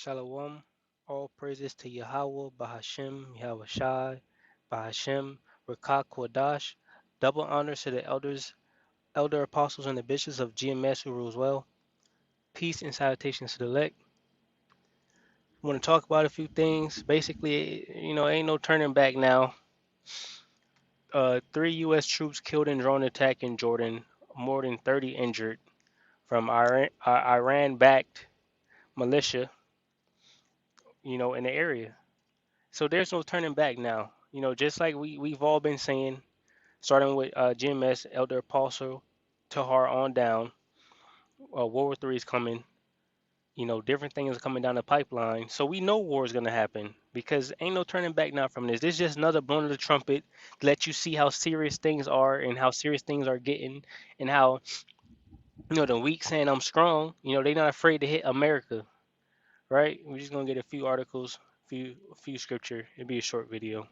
Shalom. All praises to Yahweh, Bahashem, Yahweh Shai, Bahashem, Rakak Kwadash. Double honors to the elder apostles, and the bishops of GMS who rule as well. Peace and salutations to the elect. I want to talk about a few things. Basically, ain't no turning back now. Three U.S. troops killed in drone attack in Jordan, more than 30 injured from Iran-backed militia, in the area. So there's no turning back now. Just like we've all been saying, starting with GMS, Elder Apostle, Tahar on down. World War III is coming. Different things are coming down the pipeline. So we know war is gonna happen because ain't no turning back now from this. This is just another blown of the trumpet to let you see how serious things are and how serious things are getting, and how the weak saying I'm strong. They're not afraid to hit America, right? We're just gonna get a few articles, a few scripture. It'll be a short video.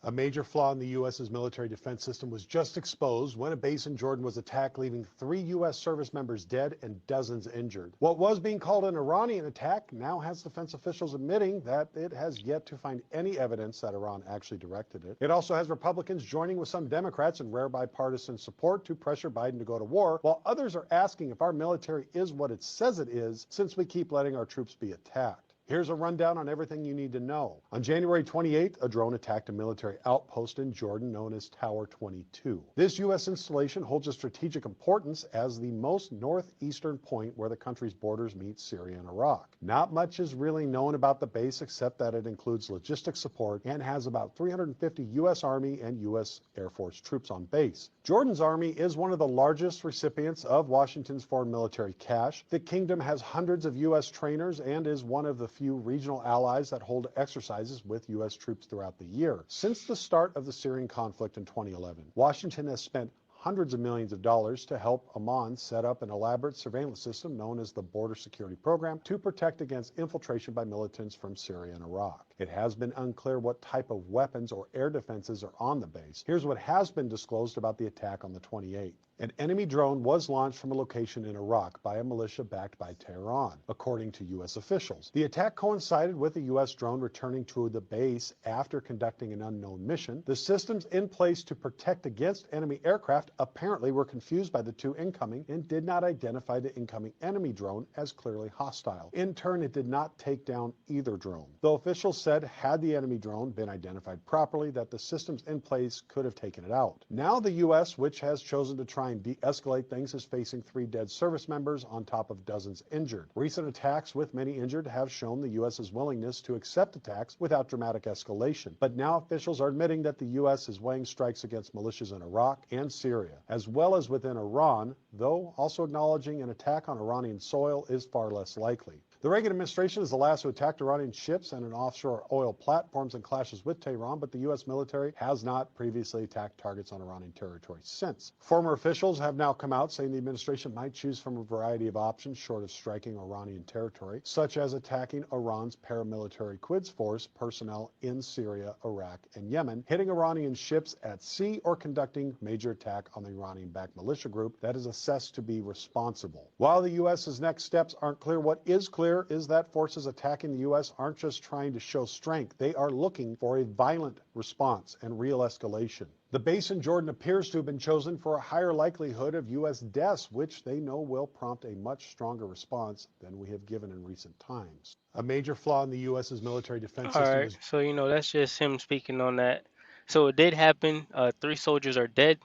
A major flaw in the U.S.'s military defense system was just exposed when a base in Jordan was attacked, leaving 3 U.S. service members dead and dozens injured. What was being called an Iranian attack now has defense officials admitting that it has yet to find any evidence that Iran actually directed it. It also has Republicans joining with some Democrats in rare bipartisan support to pressure Biden to go to war, while others are asking if our military is what it says it is, since we keep letting our troops be attacked. Here's a rundown on everything you need to know. On January 28th, a drone attacked a military outpost in Jordan known as Tower 22. This U.S. installation holds a strategic importance as the most northeastern point where the country's borders meet Syria and Iraq. Not much is really known about the base except that it includes logistics support and has about 350 U.S. Army and U.S. Air Force troops on base. Jordan's army is one of the largest recipients of Washington's foreign military cash. The kingdom has hundreds of U.S. trainers and is one of the few regional allies that hold exercises with U.S. troops throughout the year. Since the start of the Syrian conflict in 2011, Washington has spent hundreds of millions of dollars to help Amman set up an elaborate surveillance system known as the Border Security Program to protect against infiltration by militants from Syria and Iraq. It has been unclear what type of weapons or air defenses are on the base. Here's what has been disclosed about the attack on the 28th. An enemy drone was launched from a location in Iraq by a militia backed by Tehran, according to U.S. officials. The attack coincided with a U.S. drone returning to the base after conducting an unknown mission. The systems in place to protect against enemy aircraft apparently were confused by the two incoming and did not identify the incoming enemy drone as clearly hostile. In turn, it did not take down either drone. Though officials said had the enemy drone been identified properly, that the systems in place could have taken it out. Now the U.S., which has chosen to try and de-escalate things, is facing 3 dead service members on top of dozens injured. Recent attacks with many injured have shown the U.S.'s willingness to accept attacks without dramatic escalation. But now officials are admitting that the U.S. is weighing strikes against militias in Iraq and Syria, as well as within Iran, though also acknowledging an attack on Iranian soil is far less likely. The Reagan administration is the last who attacked Iranian ships and offshore oil platforms in clashes with Tehran, but the U.S. military has not previously attacked targets on Iranian territory since. Former officials have now come out saying the administration might choose from a variety of options short of striking Iranian territory, such as attacking Iran's paramilitary Quds Force personnel in Syria, Iraq, and Yemen, hitting Iranian ships at sea, or conducting major attack on the Iranian-backed militia group that is assessed to be responsible. While the U.S.'s next steps aren't clear, what is clear is that forces attacking the U.S. aren't just trying to show strength. They are looking for a violent response and real escalation. The base in Jordan appears to have been chosen for a higher likelihood of U.S. deaths, which they know will prompt a much stronger response than we have given in recent times. A major flaw in the U.S.'s military defense All system right, is so that's just him speaking on that. So it did happen. 3 soldiers are dead.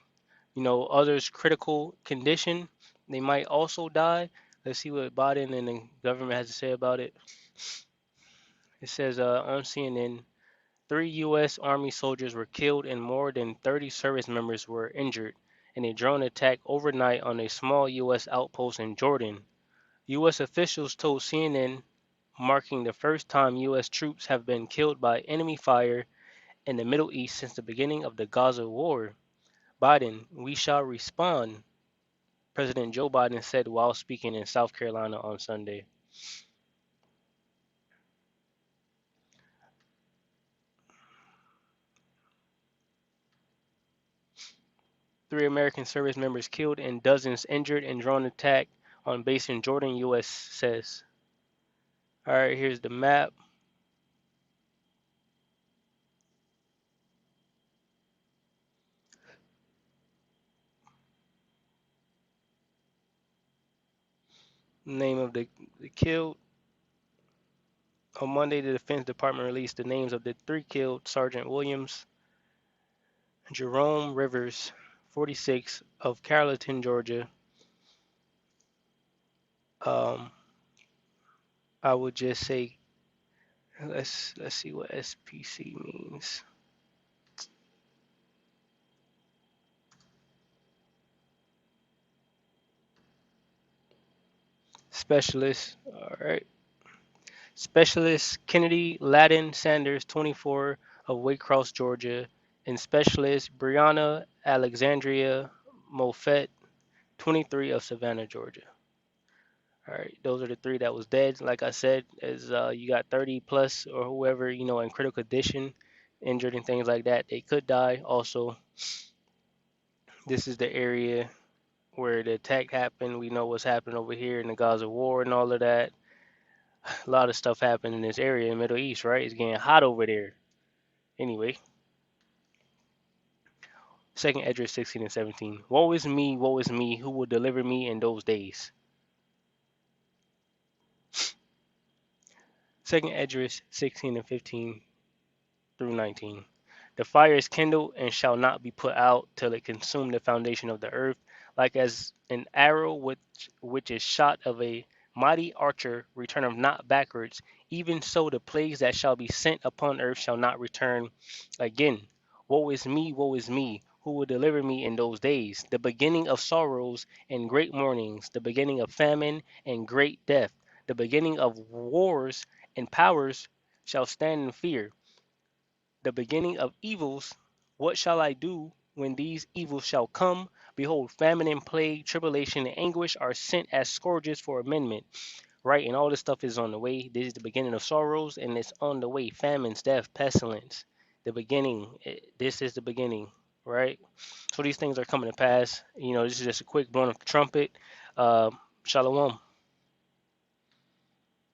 Others critical condition. They might also die. Let's see what Biden and the government has to say about it. It says on CNN, 3 U.S. Army soldiers were killed and more than 30 service members were injured in a drone attack overnight on a small U.S. outpost in Jordan. U.S. officials told CNN, marking the first time U.S. troops have been killed by enemy fire in the Middle East since the beginning of the Gaza war. Biden, we shall respond, President Joe Biden said while speaking in South Carolina on Sunday. Three American service members killed and dozens injured in drone attack on base in Jordan, U.S. says. All right, here's the map. Name of the killed. On Monday, the Defense Department released the names of the 3 killed: Sergeant Williams Jerome Rivers, 46, of Carrollton, Georgia. Um, I would just say, let's see what SPC means. Specialist. All right. Specialist Kennedy Ladden Sanders, 24, of Waycross, Georgia, and Specialist Brianna Alexandria Moffett, 23, of Savannah, Georgia. All right, those are the 3 that was dead. Like I said, as you got 30 plus or whoever in critical condition, injured and things like that, they could die. Also, this is the area where the attack happened. We know what's happened over here in the Gaza War and all of that. A lot of stuff happened in this area in the Middle East, right? It's getting hot over there. Anyway, second Esdras 16 and 17. Woe is me, who will deliver me in those days? Second Esdras 16 and 15 through 19. The fire is kindled and shall not be put out till it consume the foundation of the earth, like as an arrow which is shot of a mighty archer returneth not backwards, even so the plagues that shall be sent upon earth shall not return again. Woe is me, who will deliver me in those days? The beginning of sorrows and great mournings, the beginning of famine and great death, the beginning of wars and powers shall stand in fear, the beginning of evils. What shall I do when these evils shall come? Behold, famine and plague, tribulation and anguish are sent as scourges for amendment. Right? And all this stuff is on the way. This is the beginning of sorrows, and it's on the way. Famines, death, pestilence. The beginning. This is the beginning. Right? So these things are coming to pass. This is just a quick blowing of the trumpet. Shalom.